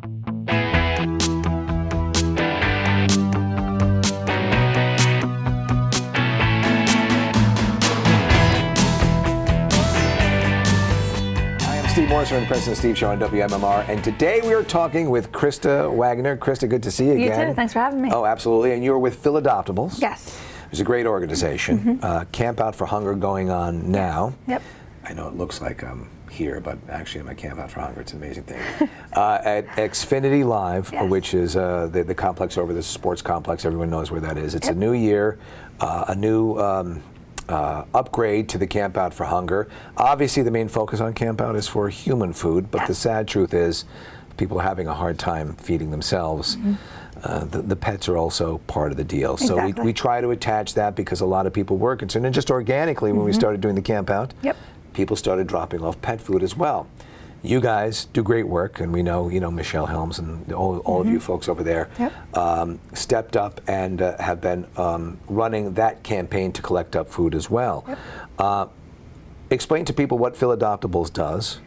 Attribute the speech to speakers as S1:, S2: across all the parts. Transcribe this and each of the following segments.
S1: Steve Morrison and the President Steve Show on WMMR, and today we are talking with Krista Wagner. Krista, good to see you again.
S2: You too. Thanks for having me.
S1: Oh, absolutely. And you're with Philadoptables.
S2: Yes.
S1: It's a great organization. Camp Out for Hunger going on now.
S2: Yep.
S1: I know it looks like I'm here, but actually I'm at Camp Out for Hunger. It's an amazing thing. At Xfinity Live,
S2: Yes.
S1: which is the complex over the sports complex. Everyone knows where that is. It's a new year, a new upgrade to the Camp Out for Hunger. Obviously, the main focus on Camp Out is for human food, but the sad truth is people are having a hard time feeding themselves. The pets are also part of the deal.
S2: Exactly.
S1: So we try to attach that because a lot of people were concerned. And just organically, when we started doing the Camp Out, people started dropping off pet food as well. You guys do great work, and we know, Michelle Helms and all of you folks over there stepped up and have been running that campaign to collect up food as well. Explain to people what Philadoptables does,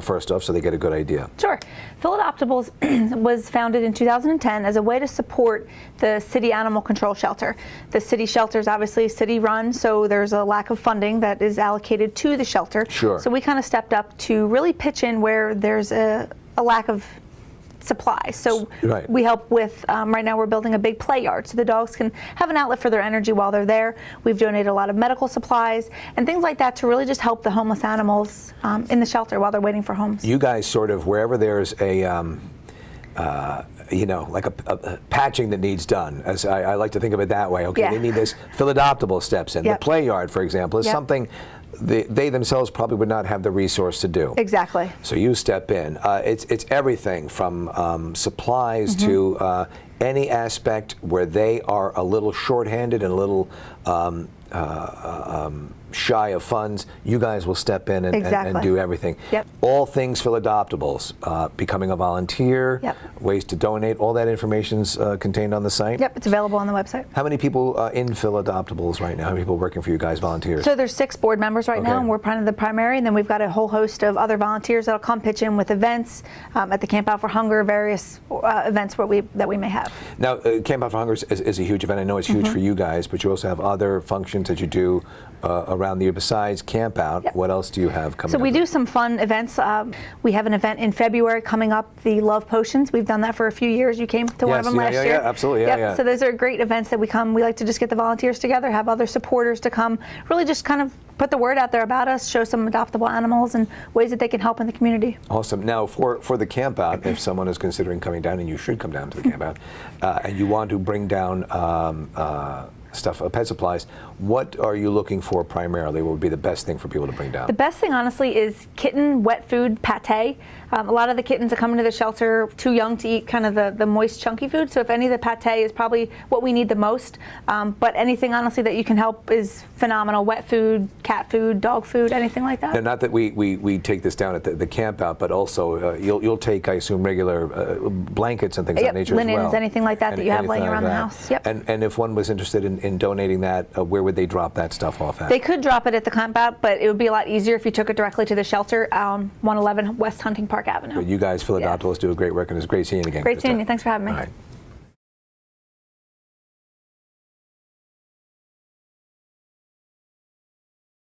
S1: first off, so they get a good idea.
S2: Sure. Philadoptables was founded in 2010 as a way to support the city animal control shelter. The city shelter is obviously city-run, so there's a lack of funding that is allocated to the shelter.
S1: Sure.
S2: So we kind of stepped up to really pitch in where there's a lack of supply. So we help with, right now we're building a big play yard so the dogs can have an outlet for their energy while they're there. We've donated a lot of medical supplies and things like that to really just help the homeless animals in the shelter while they're waiting for homes. You
S1: guys sort of, wherever there's a like a patching that needs done, as I like to think of it that way. Okay, they need this. Philadoptable steps in. The play yard, for example, is something they themselves probably would not have the resource to do.
S2: Exactly.
S1: So you step in. It's everything from supplies to any aspect where they are a little shorthanded and a little shy of funds. You guys will step in and do everything. All things Philadoptables, becoming a volunteer, ways to donate, all that information's contained on the site?
S2: It's available on the website.
S1: How many people in Philadoptables right now? How many people working for you guys, volunteers?
S2: So there's 6 board members right now, and we're kind of the primary, and then we've got a whole host of other volunteers that'll come pitch in with events at the Camp Out for Hunger, various events that we may have.
S1: Now, Camp Out for Hunger is a huge event. I know it's huge for you guys, but you also have other functions that you do around the year besides Camp Out. What else do you have coming up?
S2: So we do some fun events. We have an event in February coming up, the Love Potions. We've done that for a few years. You came to one of them last year.
S1: Yeah, absolutely.
S2: So those are great events that we like to just get the volunteers together, have other supporters to come, really just kind of put the word out there about us, show some adoptable animals and ways that they can help in the community.
S1: Awesome. Now, for the Camp Out, if someone is considering coming down, and you should come down to the Camp Out, and you want to bring down stuff, pet supplies, what are you looking for primarily? What would be the best thing for people to bring down?
S2: The best thing, honestly, is kitten wet food pate. A lot of the kittens that come into the shelter too young to eat kind of the moist, chunky food. So if any of the pate is probably what we need the most. But anything, honestly, that you can help is phenomenal. Wet food, cat food, dog food, anything like that.
S1: Now, not that we take this down at the Camp Out, but also you'll take, I assume, regular blankets and things of that nature
S2: linens,
S1: as well.
S2: Anything like that that you have laying around the house.
S1: And if one was interested in donating that, where would they drop that stuff off at?
S2: They could drop it at the Camp Out, but it would be a lot easier if you took it directly to the shelter, 111 West Hunting Park Avenue.
S1: But you guys, Philadoptables, do a great work, and it's great seeing you again.
S2: Great seeing you. Thanks for having me.
S1: All right.